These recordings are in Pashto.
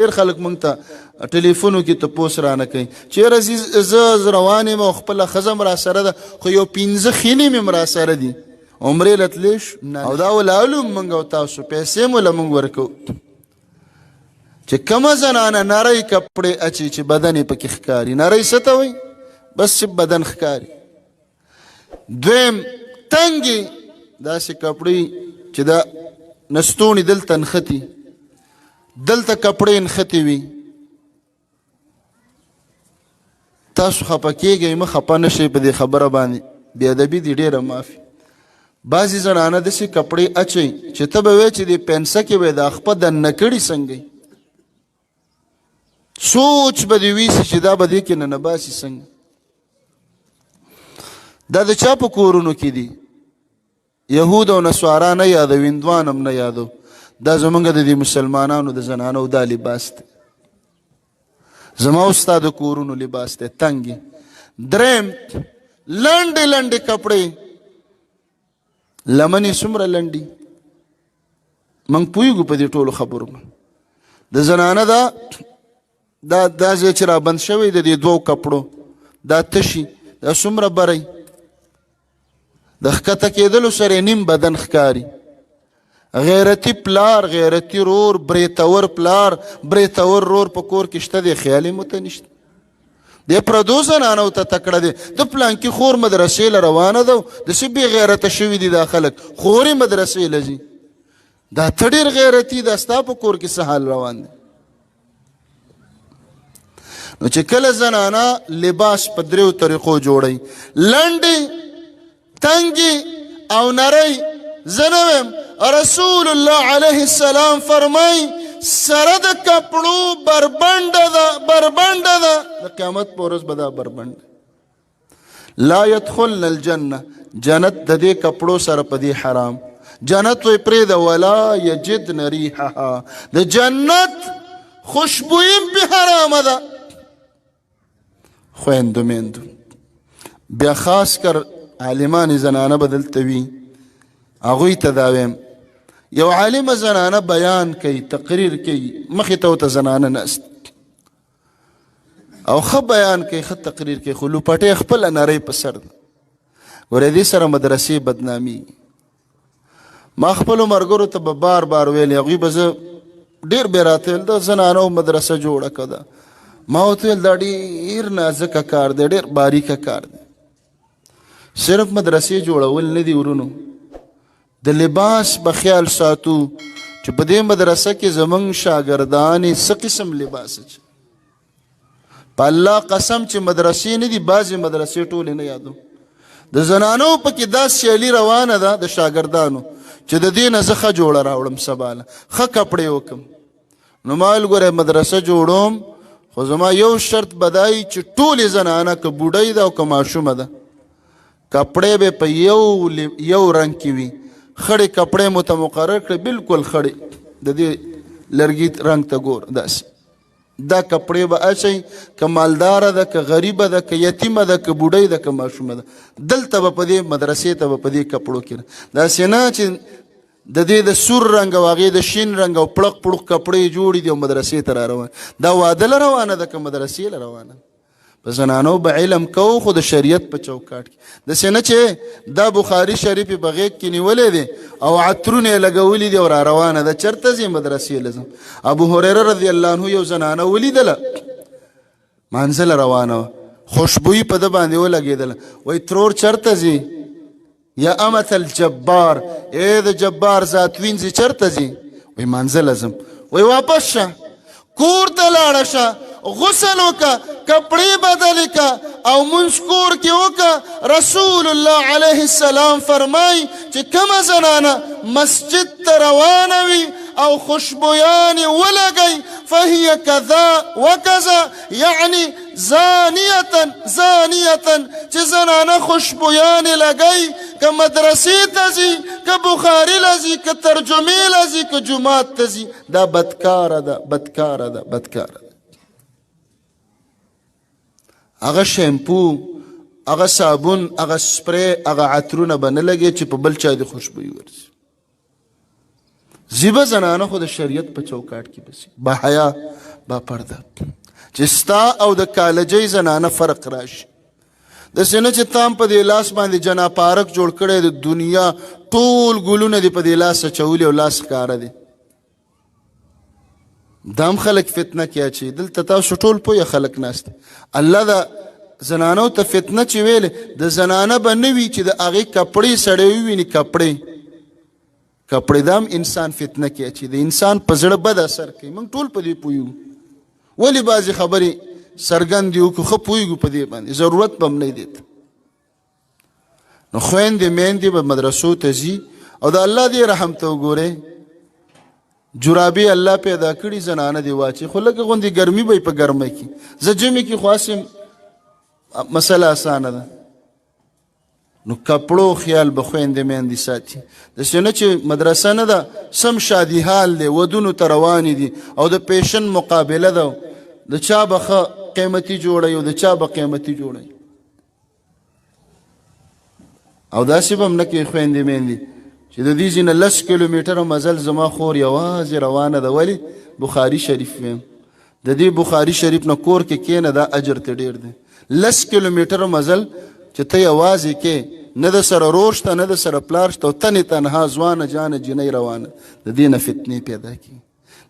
ډېر خلک موږ ته ټلیفونو کې تپوس رانه کوي چېرې زه روان یم او خپله ښځه م راسره ده خو یو 5 خینې مې م راسره دي عمرې له تللی شو او دا ولالو موږ او تاسو پیسې مو له موږ ورکوو چې کومه زنانه نری کپړې اچي چې بدن یې پکې ښکاري نری څه ته وایي بس چې بدن ښکاري دویم تنګې داسې کپړې چې دا نستوڼي دلته نښتي دلته کپړې نښتې وي تاسو خفه کېږئ مه خفه نه شئ په دې خبره باندې بې ادبي دي ډېره معافي بعضې زنانه داسې کپړې اچوي چې ته به وایې چې دې پنسه کې به یې دا خپه دننه کړي څنګه سوچ به دې ویسي چې دا به دې کې نه باسي څنګه دا د چا په کورونو کې دي یهود او نصارا نه یادو هندوان هم نه یادو دا زمونږ د دې مسلمانانو د زنانو دا لباس دی زما او ستا د کورونو لباس دی تنګې دریم لنډې لنډې کپړې لمنې څومره لنډي موږ پوهېږو په دې ټولو خبرو د زنانه دا ځای چې رابند شوی د دې 2 کپړو دا تشي دا څومره بری د ښکته کېدلو سره نیم بدن ښکاري غیرتی پلار غیرتی رور بریتور پلار بریتور رور په کور کې شته دی خیال یې مو ته نشته دی پردو زنانو ته تکړه دی د پلانکي خور مدرسې له روانه ده داسې بې غیرته شوي دي دا خلک خورې مدرسې له ځي دا ته ډېر غیرتي دا ستا په کور کې څه حال روان دی نو چې کله زنانه لباس په 3 طریقو جوړوي لنډې تنګې او نری زه نه ویم رسول الله علیه السلام فرمای سره د کپړو بربنډه ده د قیامت په ورځ به دا بربنډه لا يدخلن الجنه جنت د دې کپړو سره په دې حرام جنت وی پرېږده ولا یجدن ریحها د جنت خوشبویم پې حرامه ده خویندو میندو بیا خاص کر عالمان زنانه به دلته وي هغوی ته دا ویم یو عالمه زنانه بیان کوي تقریر کوي مخې ته ورته زنانه ناست او ښه بیان کوي ښه تقریر کوي خو لوپټۍ خپله نری په سر ده ګوره دې سره مدرسې بدنامي ما خپلو ملګرو ته به بار بار ویل هغوی به زه ډېر بې راته ویل د زنانو مدرسه جوړه که ده ما ورته ویل دا ډېر نازکه کار دی ډېر باریکه کار دی صرف مدرسې جوړول نه دي ورونو د لباس به خیال ساتو چې په دې مدرسه کې زموږ شاګردان څه قسم لباس اچي په الله قسم چې مدرسې نه دي بعضې مدرسې ټولې نه یادو د زنانو پکې دا سیالي روانه ده د شاګردانو چې د دې نه زه ښه جوړه راوړم سباله ښه کپړې وکړم نو ما ویل ګوره مدرسه جوړوم خو زما یو شرط به دا وي چې ټولې زنانه که بوډۍ ده او که ماشومه ده کپړې به په یو رنګ کې وي خړې کپړې مو ته مقرر کړې بالکل خړې د دې لرګي رنګ ته ګور داسې دا کپړې به اچئ که مالداره ده که غریبه ده که یتیمه ده که بوډۍ ده که ماشومه ده دلته به په دې مدرسې ته به په دې کپړو کې داسې نه چې د دې د سور رنګ او هغې د شین رنګ او پړق پړق کپړې جوړې دي او مدرسې ته را روان دا واده له روانه ده که مدرسې له روانه په زنانو به علم کوو خو د شریعت په چوکاټ کې داسې نه چې دا بخاري شریف یې په غیږ کې نیولی دی او عطرونه یې لګولي دي او را روانه ده چېرته ځي مدرسې له ځم ابو هریره رضی الله عنه یو زنانه ولیدله مانځه له روانه وه خوشبویي په ده باندې ولګېدله وایي ترور چېرته ځي یا امت الجبار ای د جبار ذات وینځي چېرته ځي وایي مانځه له ځم وایي واپس شه کور ته لاړه شه غسل وکړه کپړې بدلې کړه او مونځ کور کې وکړه رسول الله علیه السلام فرمایي چې کومه زنانه مسجد ته روانه وي او خوشبویانې ولګئ فهي کذا وکذا یعنی زانیتن چې زنانه خوشبویانې لګئ که مدرسې ته ځي که بخاري له ځي که ترجمې له ځي که جومات ته ځي دا بدکاره ده هغه شیمپو هغه صابون هغه سپری هغه عطرونه به نه لګي چې په بل چا د خوشبویي ورځي زیبه زنانه خو د شریعت په چوکاټ کې بسي با حیا با پرده چې ستا او د کالجۍ زنانه فرق راشي داسې نه چې تام په دې لاس باندې جنا پارک جوړ کړی د دنیا ټول ګلونه دې په دې لاس اچولي او لاس ښکاره دی دا هم خلک فتنه کې اچوي دلته تاسو ټول پوهه خلک ناست الله د زنانو ته فتنه چې ویلې د زنانه به نه وي چې د هغې کپړې سړی وویني کپړې دا هم انسان فتنه کې اچوي د انسان په زړه بد اثر کوي موږ ټول په دې پوهیږو ولې بعضې خبرې څرګندې وکړو ښه پوهیږو په دې باندې ضرورت به هم نه دی نو خویندې میندې به مدرسو ته ځي او د الله دې رحم ته وګورئ جرابې الله پیدا کړي زنانه دې واچي خو لږه غوندې ګرمي به یې په ګرمۍ کې زه جمعې کې خو هسې مسله اسانه ده نو کپړو خیال به خویندې میندې ساتي داسې نه چې مدرسه نه ده سم شادي حال دی ودونو ته روانې دي او د پیشن مقابله ده د چا به ښه قیمتي جوړوي او د چا به قیمتي جوړوي او داسې به هم نه کوي خویندې میندې چې د دې ځینه 10 کیلومیټره مزل زما خور یوازې روانه ده ولې بخاري شریف ویم د دې بخاري شریف نه کور کې کینه دا اجر ته ډېر دی 10 کیلومیټره مزل چې ته یوازې کې نه د سره رور شته نه د سره پلار شته او تنې تنها ځوانه جانه جنۍ روانه د دې نه فتنې پیدا کېږي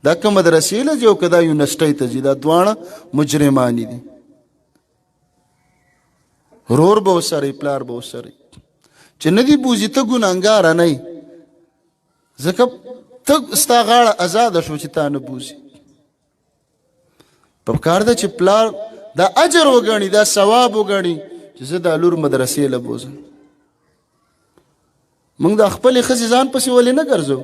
دا که مدرسې له ځي او که دا یونیورسټۍ ته ځي دا دواړه مجرمانې دي رور به ورسره پلار به ورسره چې نه دي بوځي ته ګناهګاره نه یې ځکه ته ستا غاړه ازاده شو چې تا نه بوځي پکار ده چې پلار دا اجر وګڼي دا ثواب وګڼي چې زه دا لور مدرسې له بوځم موږ د خپلې ښځې ځان پسې ولې نه ګرځو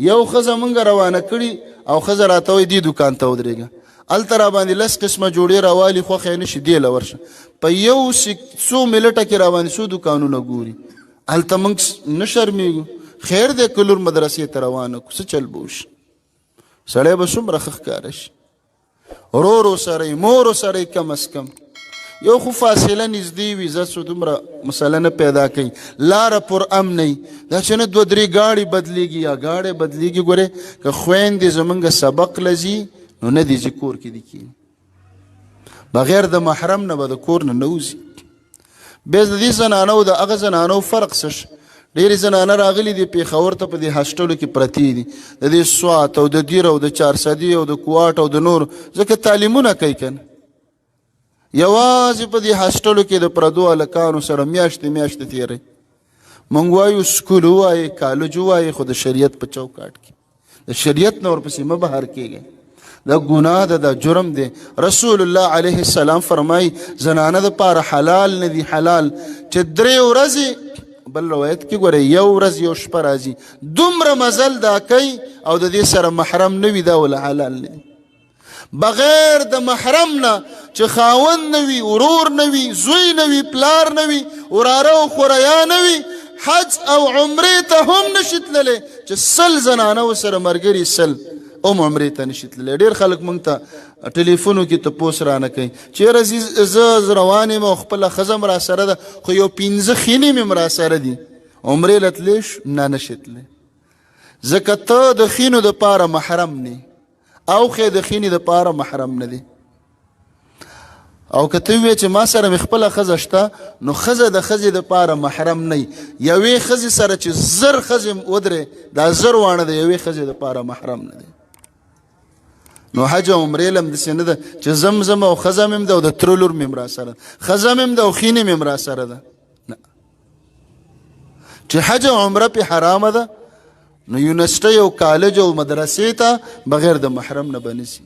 یو ښځه موږ روانه کړي او ښځه راته وایي دې دوکان ته ودرېږه هلته راباندې 10 قسمه جوړې راوالي خوښه یې نه شي دې له ورشه په یو څو منټه کې راباندې څو دوکانونه ګوري هلته موږ نه شرمېږو خیر دی که لور مدرسې ته روانه کړو څه چل به وشي سړی به څومره ښه ښکاره شي ورور سره مور سره کم از کم یو خو فاصله نږدې وي زه څو دومره مسله نه پیدا کوي لاره پر امن نه دا چې نه 2-3 ګاډې بدلېږي یا ګاډی بدلېږي ګورې که خویندې زمونږ سبق له ځي نو نه دي ځي کور کې دي کښېني بغیر د محرم نه به د کور نه نه وځي بیا د دې زنانو د هغه زنانو فرق څه ډېرې زنانه راغلي دي پېښور ته په دې هاسټلو کې پرتې دي د دې سوات او د دیر او د چارسدي او د کوواټ او د نور ځکه تعلیمونه کوي که نه یوازې په دې هاسټلو کې د پردو هلکانو سره میاشتې میاشتې تېروي موږ وایو سکول ووایې کالج ووایې خو د شریعت په چوکاټ کې د شریعت نه ورپسې مه بهر کېږئ دا ګناه ده دا جرم دی رسول الله علیه السلام فرمایي زنانه دپاره حلال نه دي حلال چې 3 ورځې بل روایت کې ګوره یو ورځ یو شپه راځي دومره مزل دا کوي او د دې سره محرم نه وي دا ولا حلال نه دي بغیر د محرم نه چې خاوند نه وي ورور نه وي زوی نه وي پلار نه وي وراره او خوریا نه وي حج او عمرې ته هم نشي تللی چې 100 زنانه ورسره ملګري 100 هم عمرې ته نشي تللی ډېر خلک موږ ته ټلیفونو کې تپوس رانه کوي چېرې زه روان یم او خپله ښځه م راسره ده خو یو 15 خینې مې م راسره دي عمرې له تلی شو نه نشي تللی ځکه ته د خینو دپاره محرم نه او خې د خینې دپاره محرم نه دی او که ته ووایې چې ما سره مې خپله ښځه شته نو ښځه د ښځې دپاره محرم نه یوې ښځې سره چې 1000 ښځې ودرې دا 1000 واڼه د یوې ښځې دپاره محرم نه دی نو حج او عمرې له هم داسې نه ده چې زم او ښځه مې هم ده او د تره لور مې هم راسره ده ښځه مې هم ده او خینې مې هم راسره ده نه چې حج او عمره پې حرامه ده نو یونیورسټۍ او کالج او مدرسې ته بغیر د محرم نه به نه ځي